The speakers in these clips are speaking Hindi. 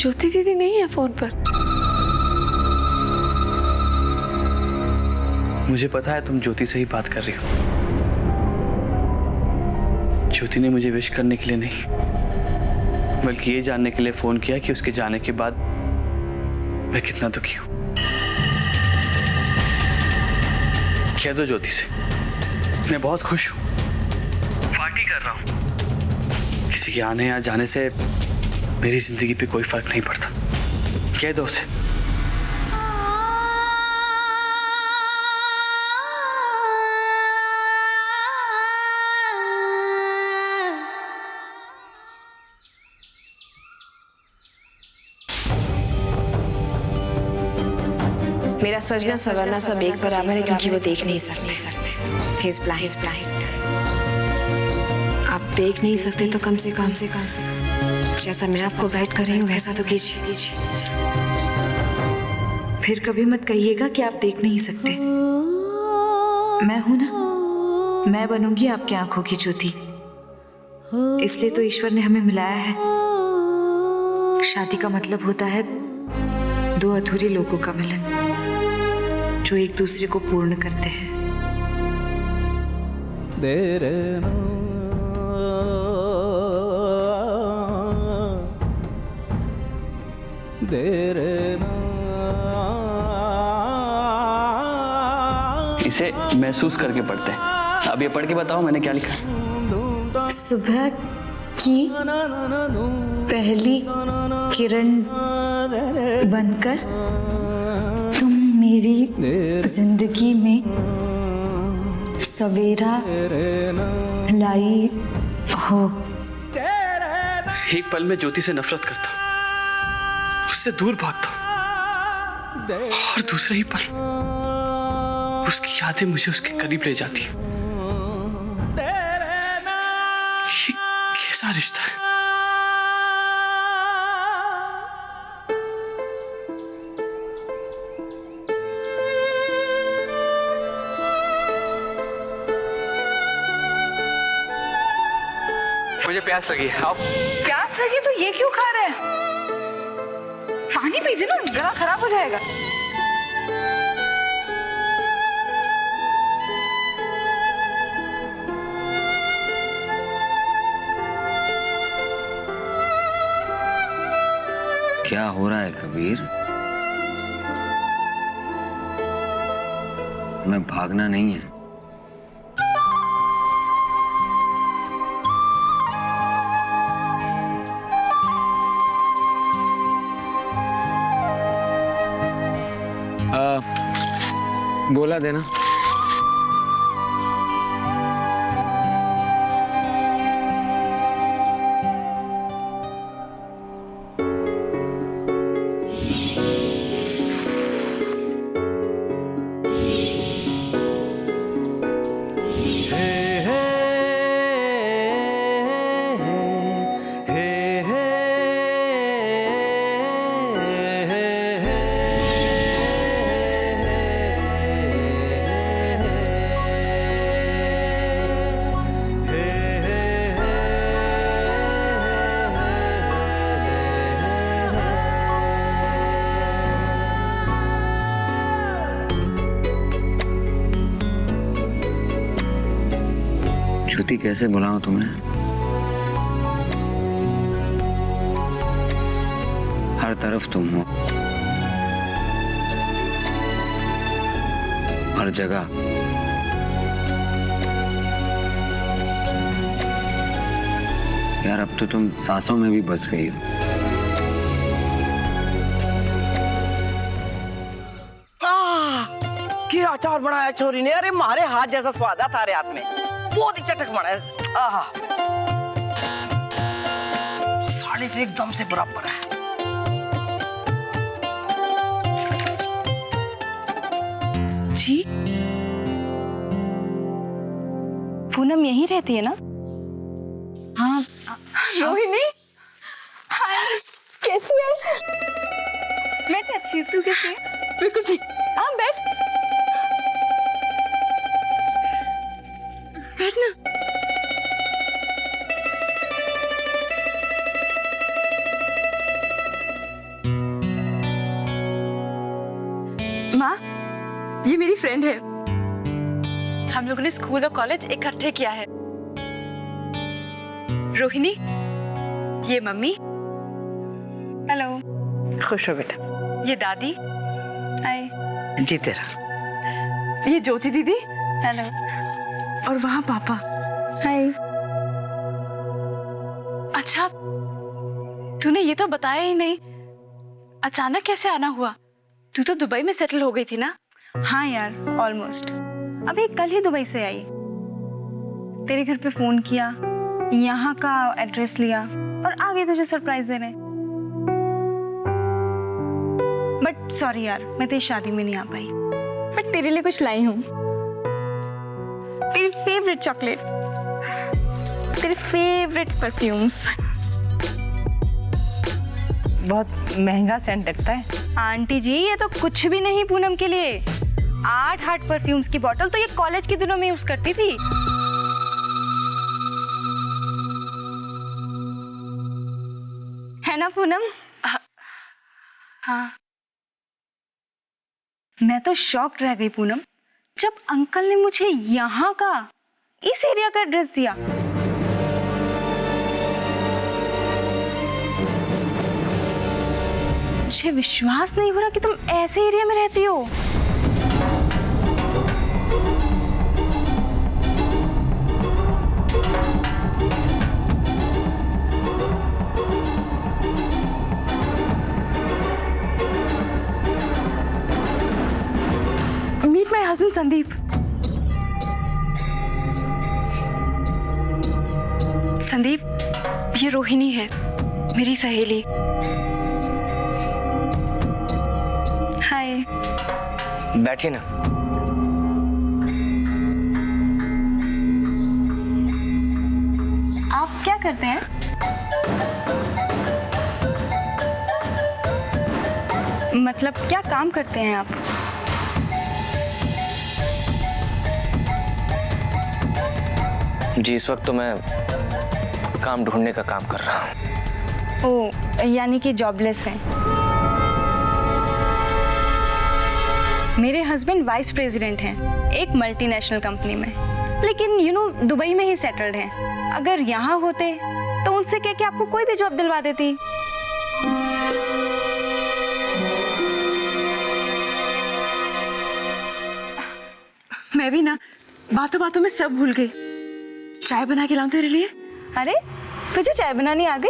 ज्योति दीदी नहीं है फोन पर। मुझे पता है तुम ज्योति से ही बात कर रही हो। ज्योति ने मुझे विश करने के लिए नहीं, बल्कि ये जानने के लिए फोन किया कि उसके जाने के बाद मैं कितना दुखी हूं। कह दो ज्योति से मैं बहुत खुश हूं, पार्टी कर रहा हूं। किसी के आने या जाने से मेरी जिंदगी पे कोई फर्क नहीं पड़ता। कह दो उसे। मेरा सजना सवरना सब एक बराबर है क्योंकि वो देख नहीं सकते। He's blind. आप देख नहीं सकते तो कम से कम जैसा मैं आपको गाइड कर रही हूँ वैसा तो कीजिए। फिर कभी मत कहिएगा कि आप देख नहीं सकते। मैं हूं ना, मैं बनूंगी आपकी आंखों की ज्योति। इसलिए तो ईश्वर ने हमें मिलाया है। शादी का मतलब होता है दो अधूरे लोगों का मिलन, जो एक दूसरे को पूर्ण करते हैं। इसे महसूस करके पढ़ते हैं। अब ये पढ़ के बताओ मैंने क्या लिखा। सुबह की पहली किरण बनकर तुम मेरी जिंदगी में सवेरा लाई हो। एक पल में ज्योति से नफरत करता हूं, उससे दूर भागता हूं, और दूसरा ही पल उसकी यादें मुझे उसके करीब ले जाती हैं। ये कैसा रिश्ता है? मुझे प्यास लगी है। आप प्यास लगी तो ये क्यों खा रहे हैं? पानी पीजिए ना, गला खराब हो जाएगा। क्या हो रहा है कबीर? हमें भागना नहीं है। गोला देना। ज्योति कैसे बुलाऊं तुम्हें? हर तरफ तुम हो, हर जगह। यार अब तो तुम सांसों में भी बस गई हो। क्या अचार बनाया छोरी ने? अरे मारे हाथ जैसा स्वाद है तारे हाथ में, बहुत ही चटक बनाया। आहा, साड़ी तो एकदम से बराबर है। जी, पूनम यहीं रहती है ना? हाँ। रोहिणी, हाय, कैसी है? मैं तो अच्छी हूँ, तू कैसी है? बिल्कुल ठीक। हाँ, बैठ ना। ये मेरी फ्रेंड है। हम लोगों ने स्कूल और कॉलेज इकट्ठे किया है। रोहिणी, ये मम्मी। हेलो। खुश हो बेटा। ये दादी। हाय। जीते रहो। ये ज्योति दीदी। हेलो। और वहाँ पापा। हाय। अच्छा, तूने ये तो बताया ही नहीं, अचानक कैसे आना हुआ? तू तो दुबई में सेटल हो गई थी ना? हाँ यार, ऑलमोस्ट। अभी कल ही दुबई से आई। तेरे घर पे फोन किया, यहाँ का एड्रेस लिया और आ गई तुझे सरप्राइज देने। बट सॉरी यार, मैं तेरी शादी में नहीं आ पाई। बट तेरे लिए कुछ लाई हूँ। तेरी फेवरेट चॉकलेट, तेरे फेवरेट परफ्यूम्स। बहुत महंगा सेंट लगता है। आंटी जी, ये तो कुछ भी नहीं पूनम के लिए। 8 परफ्यूम्स की बोतल तो ये कॉलेज के दिनों में यूज करती थी। है ना पूनम? हाँ। मैं तो शॉक्ड रह गई पूनम, जब अंकल ने मुझे यहाँ का, इस एरिया का एड्रेस दिया। मुझे विश्वास नहीं हो रहा कि तुम ऐसे एरिया में रहती हो। Meet my husband Sandeep. Sandeep, ये रोहिणी है, मेरी सहेली। हाय। बैठिए ना। आप क्या करते हैं? मतलब क्या काम करते हैं आप? जी, इस वक्त तो मैं काम ढूंढने का काम कर रहा हूँ। ओ, यानी कि जॉबलेस हैं। मेरे हस्बैंड वाइस प्रेसिडेंट हैं एक मल्टीनेशनल कंपनी में, लेकिन दुबई में ही सेटल्ड हैं। अगर यहाँ होते तो उनसे कह के आपको कोई भी जॉब दिलवा देती। मैं भी ना बातों बातों में सब भूल गई। चाय बना के लाऊं तेरे लिए? अरे, तुझे चाय बनानी आ गई?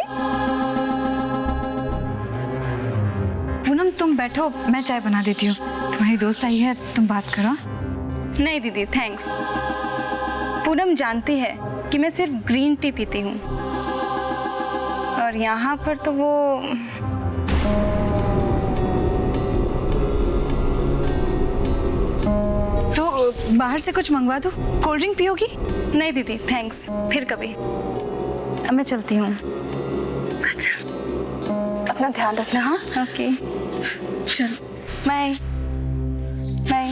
पूनम तुम बैठो, मैं चाय बना देती हूँ। तुम्हारी दोस्त आई है, तुम बात करो। नहीं दीदी, थैंक्स। पूनम जानती है कि मैं सिर्फ ग्रीन टी पीती हूँ, और यहाँ पर तो वो तो बाहर से कुछ मंगवा दो, कोल्ड ड्रिंक पियोगी? नहीं दीदी, थैंक्स, फिर कभी। अब मैं चलती हूँ। अच्छा, अपना ध्यान रखना। हाँ, ओके, चल बाय बाय।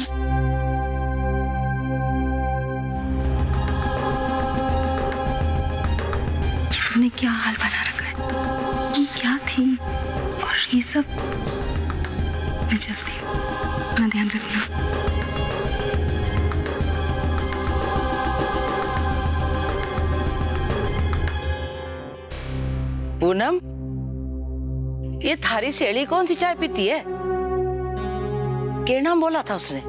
तुमने क्या हाल बना रखा है? तुम क्या थी और ये सब। मैं चलती हूँ, अपना ध्यान रखना। पूनम, ये थारी सेड़ी कौन सी चाय पीती है? क्या नाम बोला था उसने?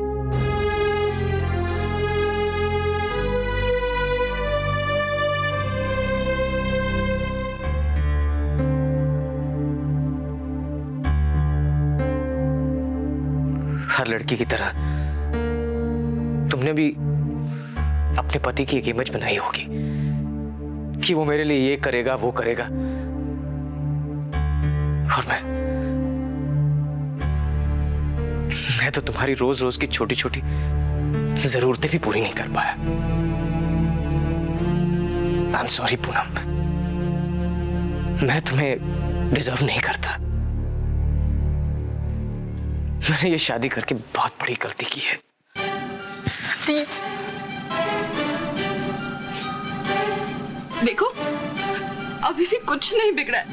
हर लड़की की तरह तुमने भी अपने पति की एक इमेज बनाई होगी कि वो मेरे लिए ये करेगा, वो करेगा, और मैं तो तुम्हारी रोज रोज की छोटी छोटी जरूरतें भी पूरी नहीं कर पाया। आई एम सॉरी पूनम, मैं तुम्हें डिजर्व नहीं करता। मैंने ये शादी करके बहुत बड़ी गलती की है। देखो, अभी भी कुछ नहीं बिगड़ा है,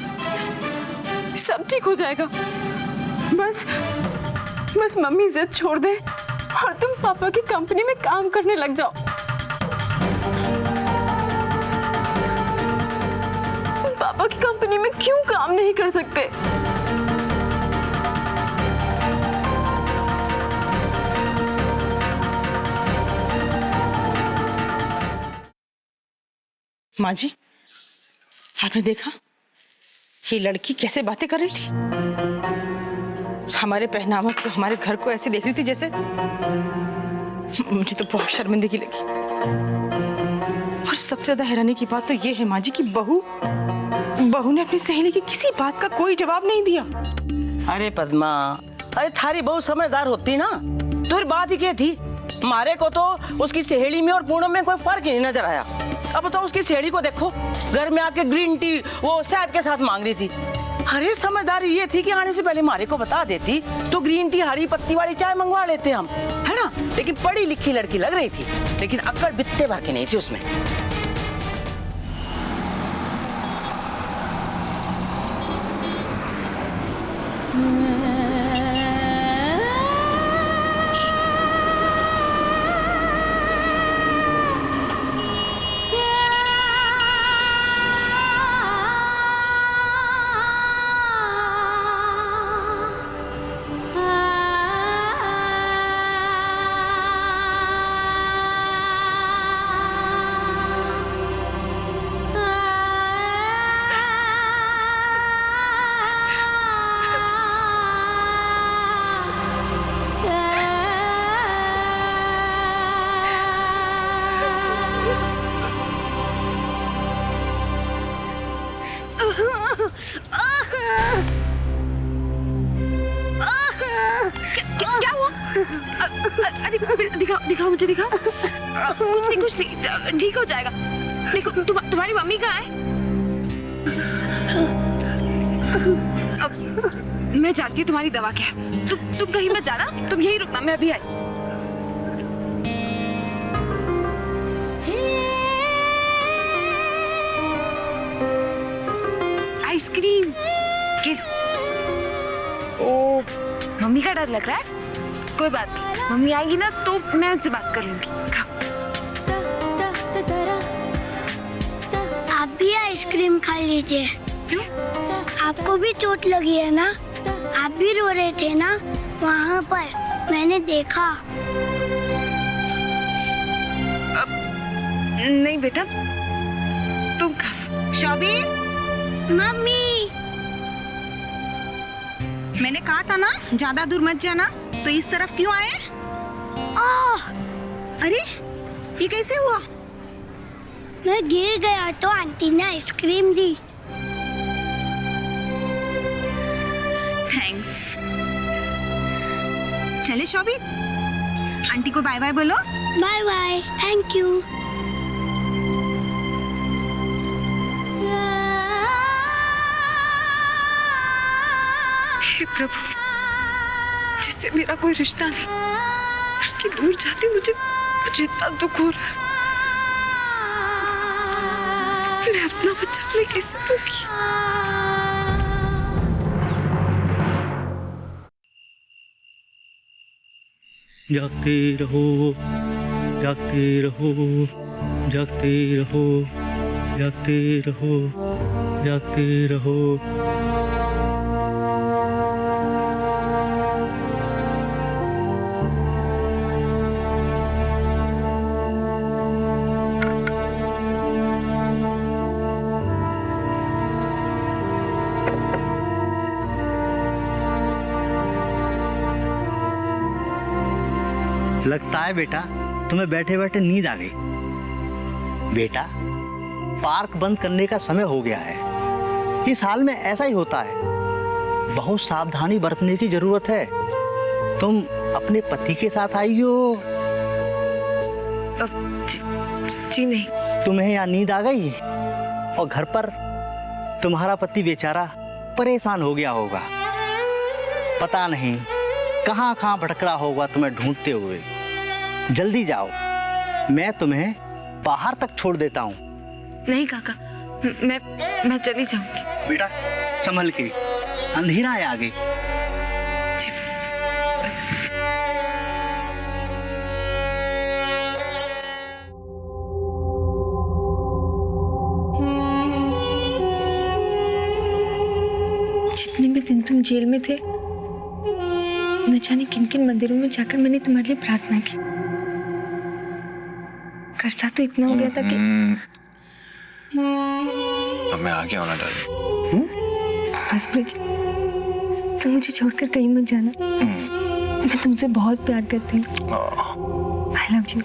सब ठीक हो जाएगा। बस मम्मी जिद छोड़ दे और तुम पापा की कंपनी में काम करने लग जाओ। तुम पापा की कंपनी में क्यों काम नहीं कर सकते? माँ जी, आपने देखा ये लड़की कैसे बातें कर रही थी? हमारे पहनावा को, हमारे घर को ऐसे देख रही थी जैसे, मुझे तो बहुत शर्मिंदगी लगी। और सबसे ज्यादा हैरानी की बात तो ये है माँ जी कि बहू ने अपनी सहेली की किसी बात का कोई जवाब नहीं दिया। अरे पद्मा, अरे थारी बहुत समझदार होती ना, तो फिर बात ही क्या थी? मारे को तो उसकी सहेली में और पूनम में कोई फर्क ही नहीं नजर आया। अब तो उसकी सहेली को देखो, घर में आके ग्रीन टी वो शहद के साथ मांग रही थी। अरे समझदारी ये थी कि आने से पहले मारे को बता देती तो ग्रीन टी हरी पत्ती वाली चाय मंगवा लेते हम, है ना? लेकिन पढ़ी लिखी लड़की लग रही थी, लेकिन अक्कड़ बित्ते भर के नहीं थी उसमें। क्या हुआ? अरे दिखाओ मुझे, दिखाओ। कुछ नहीं, ठीक हो जाएगा। देखो तुम्हारी मम्मी कहाँ है? मैं जानती हूँ तुम्हारी दवा क्या है। तुम कहीं मत जाना, तुम यही रुकना, मैं अभी आई। आइसक्रीम। ओ, मम्मी का डर लग रहा है? कोई बात नहीं, मम्मी आएगी ना तो मैं उनसे बात कर लूंगी। आप भी आइसक्रीम खा लीजिए। क्यों? आपको भी चोट लगी है ना? आप भी रो रहे थे ना वहाँ पर, मैंने देखा। नहीं बेटा, तुम खा। शोभी, मम्मी, मैंने कहा था ना ज्यादा दूर मत जाना, तो इस तरफ क्यों आए? अरे ये कैसे हुआ? मैं गिर गया तो आंटी ने आइसक्रीम दी। थैंक्स। चले शोभी, आंटी को बाय बाय बोलो। Bye bye, thank you. हे प्रभु, जिससे मेरा कोई रिश्ता नहीं, उसकी दूर जाते मुझे इतना दुख हो रहा है। मैं अपना बच्चा मैं कैसे दूंगी? जागते रहो, जागते रहो, जागते रहो, जागते रहो, जागते रहो। लगता है बेटा तुम्हें बैठे बैठे नींद आ गई। बेटा, पार्क बंद करने का समय हो गया है। इस हाल में ऐसा ही होता है, बहुत सावधानी बरतने की जरूरत है। तुम अपने पति के साथ आई हो? जी नहीं। तुम्हें यहाँ नींद आ गई और घर पर तुम्हारा पति बेचारा परेशान हो गया होगा। पता नहीं कहाँ कहाँ भटक रहा होगा तुम्हें ढूंढते हुए। जल्दी जाओ, मैं तुम्हें बाहर तक छोड़ देता हूँ। नहीं काका, मैं चली जाऊंगी। बेटा संभल के, अंधेरा है आगे। दिन तुम जेल में थे न जाने किन किन मंदिरों में जाकर मैंने तुम्हारे लिए प्रार्थना की। कर्जा तो इतना हो गया था कि अब मैं आ गया हूं ना डार्लिंग। बस ब्रिज, तुम मुझे छोड़कर कहीं मत जाना। मैं तुमसे बहुत प्यार करती हूँ। I love you.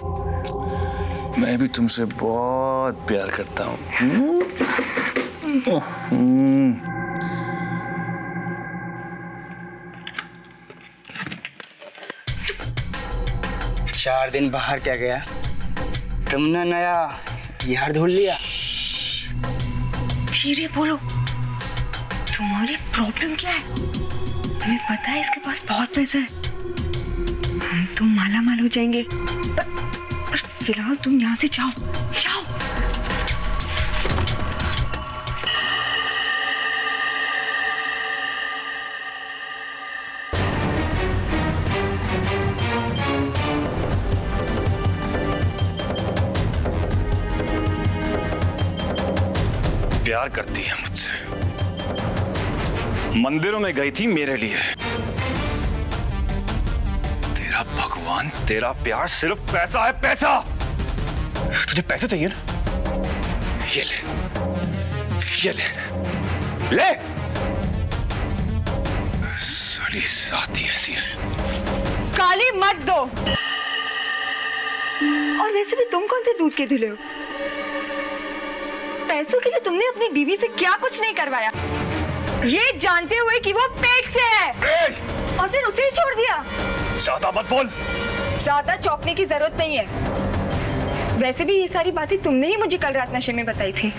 मैं भी तुमसे बहुत प्यार करता हूँ। 4 दिन बाहर क्या गया, तुमने नया यार ढूंढ लिया। धीरे बोलो, तुम्हारी प्रॉब्लम क्या है? तुम्हें पता है इसके पास बहुत पैसा है, तुम माला माल हो जाएंगे। पर फिलहाल तुम यहाँ से जाओ जाओ। प्यार करती है मुझसे, मंदिरों में गई थी मेरे लिए। तेरा भगवान, तेरा प्यार सिर्फ पैसा है, पैसा। तुझे पैसे चाहिए ना, ये ले, ये ले, ले। सारी साथी ऐसी है। काली मत दो। और वैसे भी तुम कौन से दूध के धुले हो? पैसों के लिए तुमने अपनी बीवी से क्या कुछ नहीं करवाया, ये जानते हुए कि वो पेट से है, और फिर उसे ही छोड़ दिया। ज्यादा मत बोल। ज्यादा चौंकने की जरूरत नहीं है। वैसे भी ये सारी बातें तुमने ही मुझे कल रात नशे में बताई थी।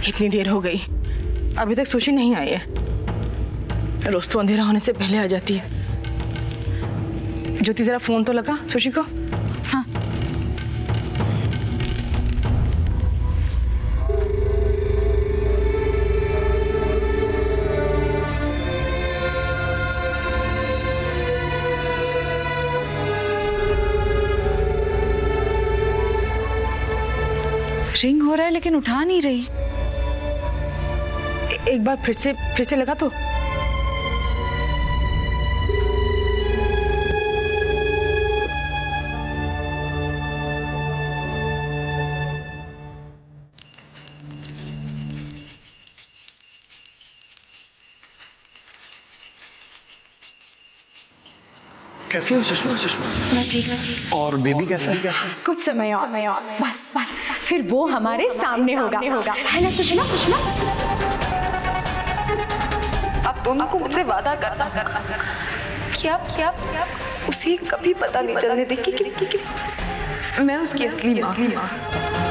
इतनी देर हो गई, अभी तक सुशी नहीं आई है। रोज तो अंधेरा होने से पहले आ जाती है। ज्योति, जरा फोन तो लगा सुशी को। हाँ। रिंग हो रहा है लेकिन उठा नहीं रही। एक बार फिर से लगा तो। कैसी हो सुषमा? सुषमा और बेबी कैसा है? कुछ समय और बस फिर वो हमारे सामने होगा है ना सुषमा? अब तुमको मुझसे वादा करना कि आप उसे कभी पता नहीं चलने देगी कि मैं उसकी असली माँ हूँ।